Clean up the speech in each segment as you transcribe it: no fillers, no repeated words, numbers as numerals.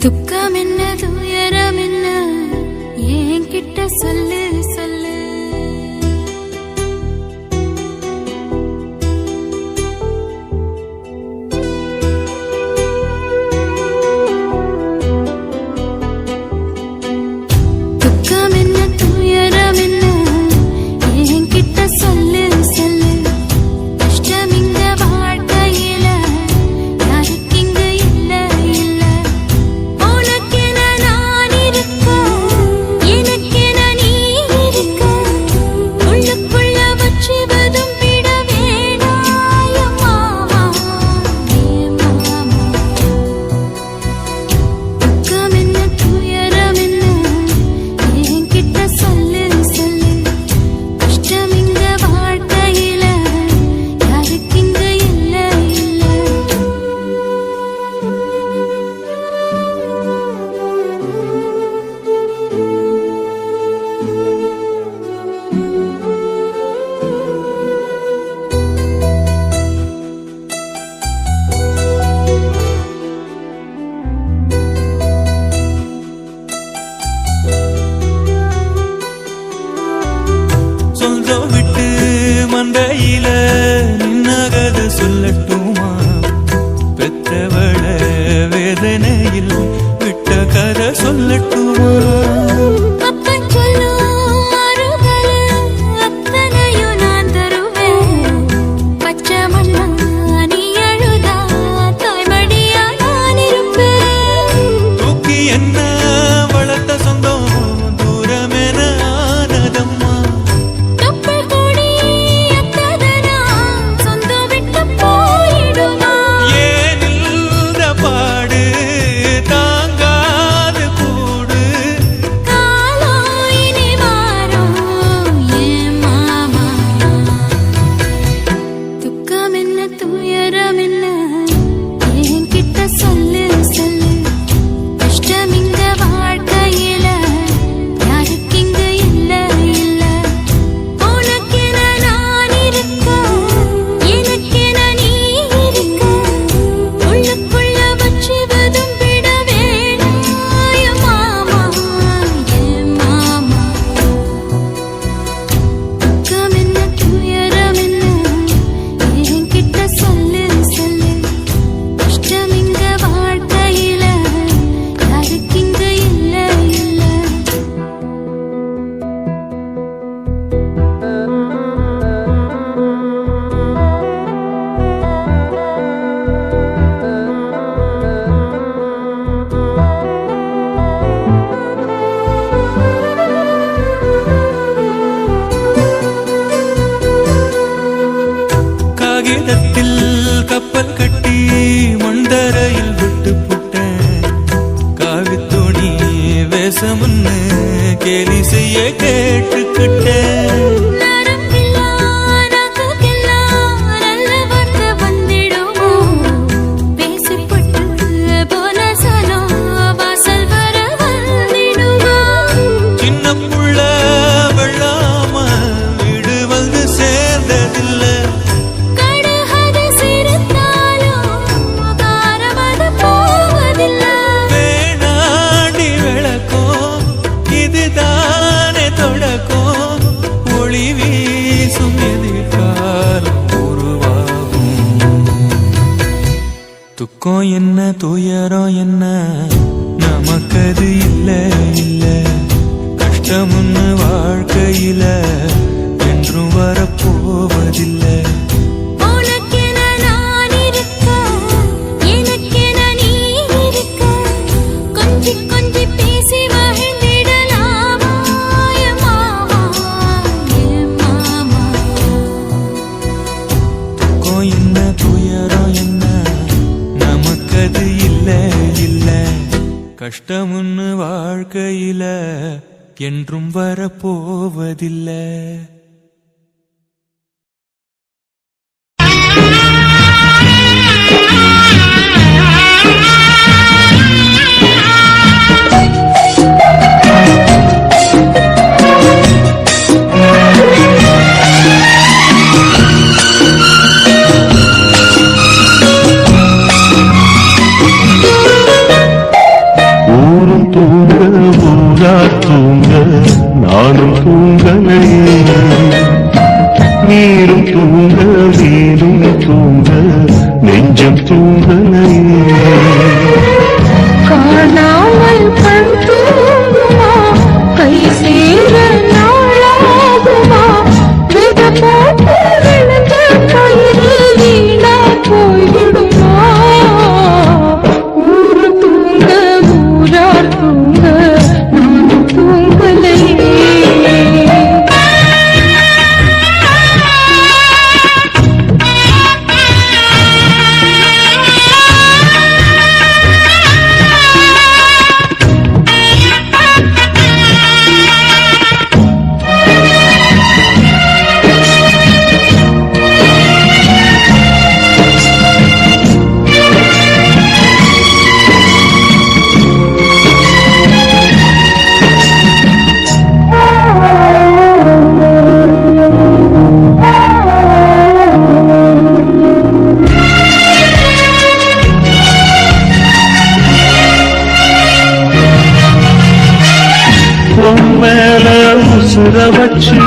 துக்கம் என்ன துயரம் என்ன என்கிட்ட சொல்லு சொல்லு. துக்கம் என்ன துயரம் என்ன என்கிட்ட சொல்லு சொல்லு. கஷ்டம் இங்க வாழ்க்கையில யாருக்கு இங்க இல்ல இல்ல. உனக்கென நான் இருக்க எனக்கென நீ இருக்க. உள்ளுக்குள்ள வச்சுவதும் விட வேணாய மாமா மாமா. துக்கம் என்ன துயரம் என்ன என்கிட்ட சொல்லு சொல்லு. கஷ்டம் இங்க வாழ்க்கையில யாருக்கு இங்க இல்ல இல்ல. சொந்தம் விட்டு மண்டையில நின்னகத சொல்லட்டுமா? பெற்றவள வேதனையில் விட்ட கதை சொல்லட்டுமா? அப்பன் சொல்லும் ஆறுதல் அத்தனையும் நான் தருவேன். பச்சை மண்ணா நீ அழுதா தாய்மடியா நான் இருப்பேன். தூக்கி என்ன வளர்த்த சொந்தம் தூரமென ஆனதம்மா. தொப்புள் கொடி அத்ததனா சொந்தம் விட்டு போயிடுமா? ஏனில்த பாடு தாங்காது கூடு. காலம் இனி மாறும் என் மாமா. துக்கம் என்ன துயரம் என்ன என்கிட்ட சொல்லு சொல்லு. கஷ்டம் இங்க வாழ்க்கையில யாருக்கு இங்க இல்ல இல்ல. உனக்கென நான் இருக்க எனக்கென நீ இருக்க. உள்ளுக்குள்ள வச்சுவதும் விட வேணாய மாமா என் மாமா. துக்கம் என்ன துயரம் என்ன என்கிட்ட சொல்லு சொல்லு. கஷ்டம் இங்க வாழ்க்கையில யாருக்கு இங்க இல்ல இல்ல. காகிதத்தில் கப்பல் கட்டி மண்டரையில் விட்டு புட்டேன். காவித்துணி வேஷமுன்னு கேலி செய்ய கேட்டுக்கிட்டேன். நரம்பில்லா நாக்குக்கெல்லாம் நல்ல வார்த்தை வந்திடுமோ? பேசிப்பட்டு போன சனம் வாசல் வர வந்திடுமோ? சின்ன புள்ள வெள்ளாம வீடு வந்து சேர்ந்ததில்லை. கடுகது சிரித்தாலும் காரமது போவதில்லை. வேணாண்டி விளக்கும் இதுதானே தொடக்கும். ஒளி வீசும் எதிர்காலம் உருவாகும். துக்கம் என்ன துயரம் என்ன நமக்கது இல்ல இல்ல. கஷ்டம்னு வாழ்க்கையில என்றும் வரப்போவதில்லை. உனக்கென நான் இருக்க எனக்கென நீ இருக்க. கொஞ்சி கொஞ்சி பேசி மகிழ்ந்திடலாமா என் மாமா என் மாமா. துக்கம் என்ன துயரம் என்ன நமக்கது இல்ல இல்ல. கஷ்டம்னு வாழ்க்கையில என்றும் வரப்போவதில்லை. தூங்க ஊரார் தூங்க நானும் தூங்கலையே நீரும் தூங்க வீடும் தூங்க நெஞ்சம் தூங்கலையே காணாமல் கண் தூங்குமா கை சேர நாளாகுமா வித போட்டு விழுந்த பயிறு வீணா போய்விடுமா ஊரு தூங்க ஊரார் தூங்க நானும் தூங்கலையே மேல உசுர வச்சு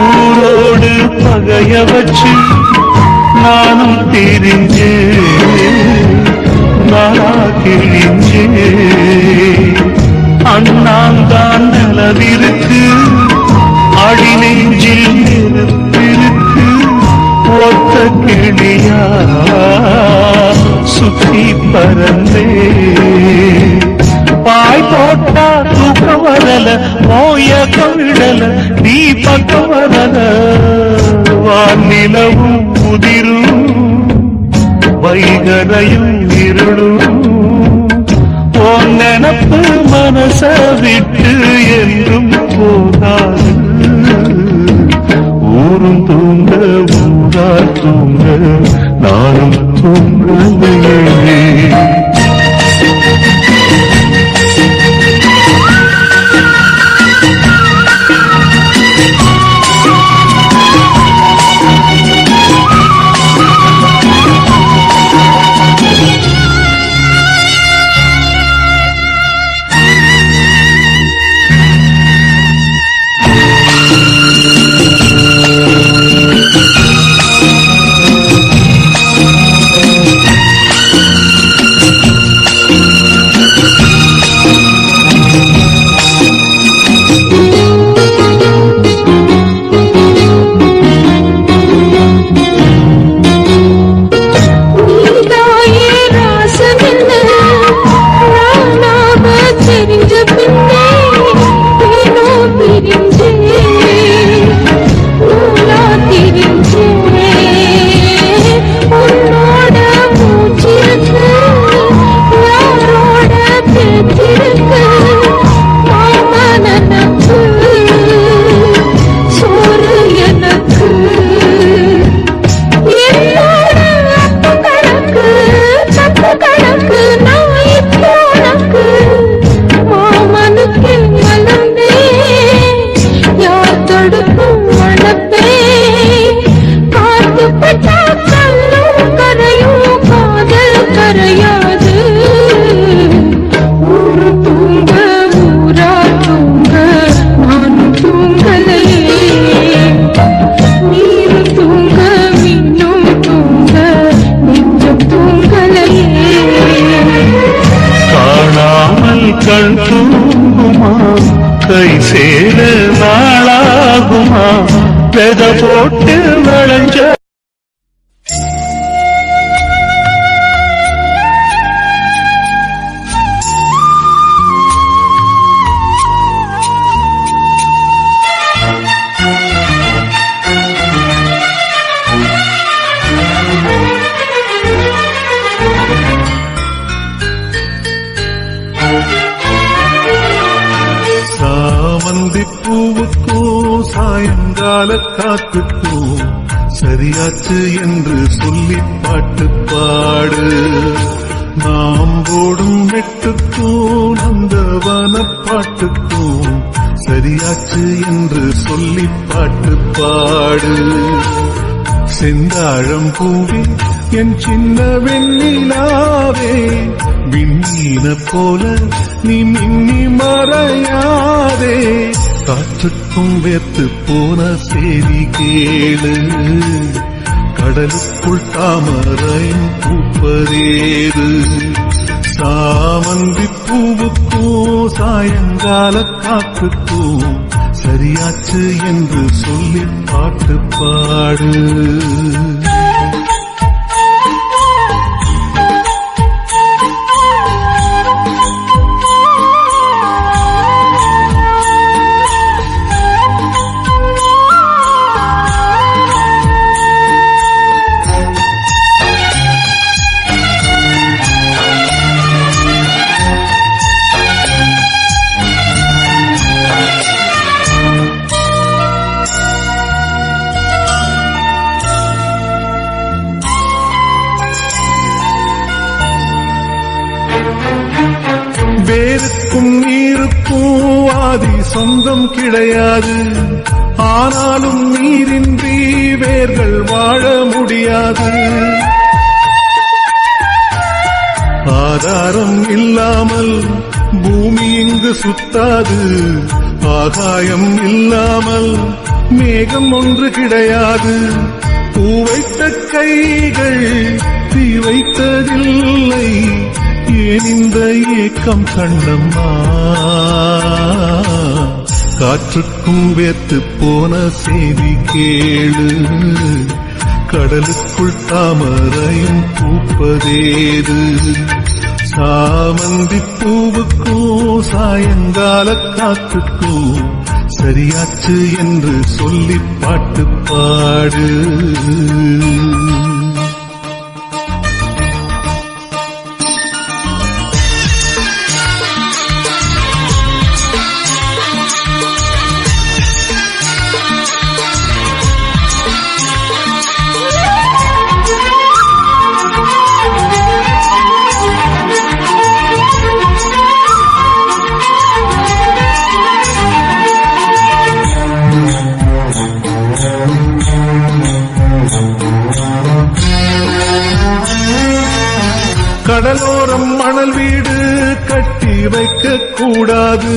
ஊரோடு பகைய வச்சு நானும் தெரிஞ்சு நானா கிழிஞ்சு அண்ணாந்தான் நிலவிருக்கு அடி நெஞ்சில் நெருப்பிருக்கு ஒத்த கிளியா சுத்தி பறந்தே பாய் போட்டா தூக்கம் வரல மோய கவிழல நீ பக்கம் வரல வானிலவும் புதிரும் வைகரையும் இருளும் உன் நினப்பு மனச விட்டு என்றும் போகாது ஊரும் தூங்க ஊரார் தூங்க நானும் தூங்கலையே கண் தூங்குமா கை சேர நாளாகுமா வெத போட்டு விளைஞ்ச பூவுக்கும் சாயங்கால காத்துக்கும் சரியாச்சு என்று சொல்லி பாட்டு பாடு நாம் போடும் வெட்டுக்கும் நந்தவன பாட்டுக்கும் சரியாச்சு என்று சொல்லி பாட்டு பாடு செந்தாழம் பூவே என் சின்ன வெண்ணிலாவே விண்ணி விண்மீன போல நீ மின்னி மறையாதே காற்றுக்கும் வேத்து போன செய்தி கேளு கடலுக்குள் தாமரையும் பூப்பதேது சாமந்தி பூவுக்கும் சாயங்கால காற்றுக்கும் சரியாச்சு என்று சொல்லி பாட்டு பாடு வேருக்கும் நீருக்கும் ஆதி சொந்தம் கிடையாது ஆனாலும் நீரின்றி வேர்கள் வாழ முடியாது ஆதாரம் இல்லாமல் பூமி இங்கு சுத்தாது ஆகாயம் இல்லாமல் மேகம் ஒன்று கிடையாது பூ வைத்த கைகள் தீ வைத்ததில்லை ஏன் இந்த ஏக்கம் கண்ணம்மா காற்றுக்கும் வேத்து போன செய்தி கேளு கடலுக்குள் தாமரையும் பூப்பதேது சாமந்தி பூவுக்கும் சாயங்கால காற்றுக்கும் சரியாச்சு என்று சொல்லி பாட்டு பாடு கடலோரம் மணல் வீடு கட்டி வைக்க கூடாது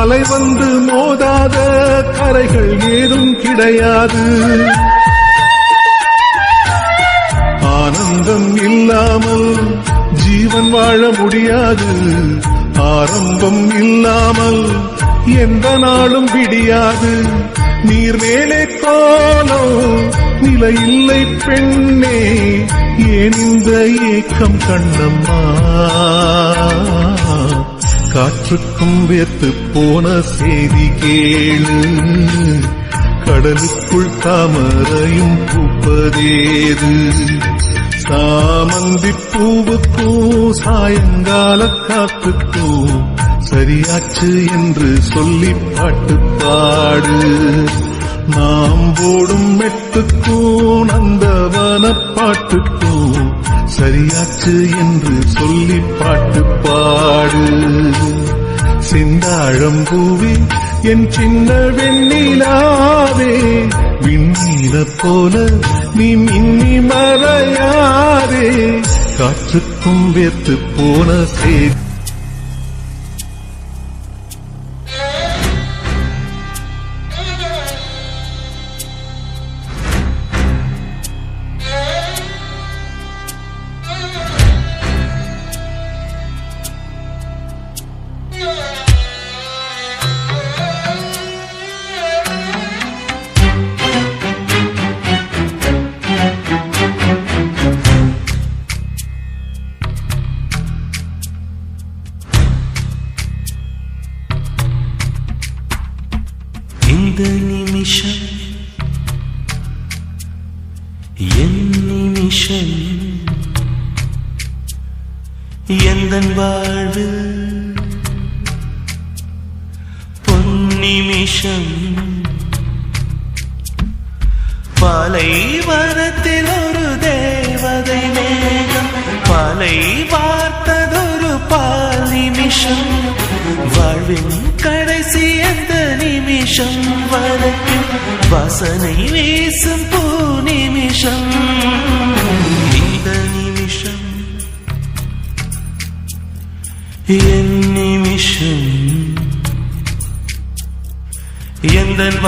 அலை வந்து மோதாத கரைகள் ஏதும் கிடையாது ஆனந்தம் இல்லாமல் ஜீவன் வாழ முடியாது ஆரம்பம் இல்லாமல் எந்த நாளும் விடியாது நீர் மேலே கோலம் நிலை இல்லை பெண்ணே ஏன் இந்த ஏக்கம் கண்ணம்மா காற்றுக்கும் வேத்து போன செய்தி கேளு கடலுக்குள் தாமரையும் பூப்பதேது சாமந்தி பூவுக்கும் சாயங்கால காத்துக்கும் சரியாச்சு என்று சொல்லி பாட்டு பாடு நாம் போடும் மெட்டுக்கும் நந்தவன பாட்டுக்கும் சரியாச்சு என்று சொல்லி பாட்டு பாடு சிந்தாழம் பூவே என் சின்ன வெண்ணிலாவே விண்ணீல போல நீ மின்னி மறையாதே காற்றுக்கும் வேத்து போன செய்தி இந்த நிமிஷம் என் நிமிஷம் எந்தன் வாழ்வு பொன்னிமிஷம் பாலைவனத்தில் ஒரு தேவதை மேகம் பாலை வார்த்ததொரு பால் நிமிஷம் வாழ்வின் கடைசி அந்த நிமிஷம் வரைக்கும் வாசனை வீசும் பூ நிமிஷம் இந்த நிமிஷம் என் நிமிஷம் எந்தன்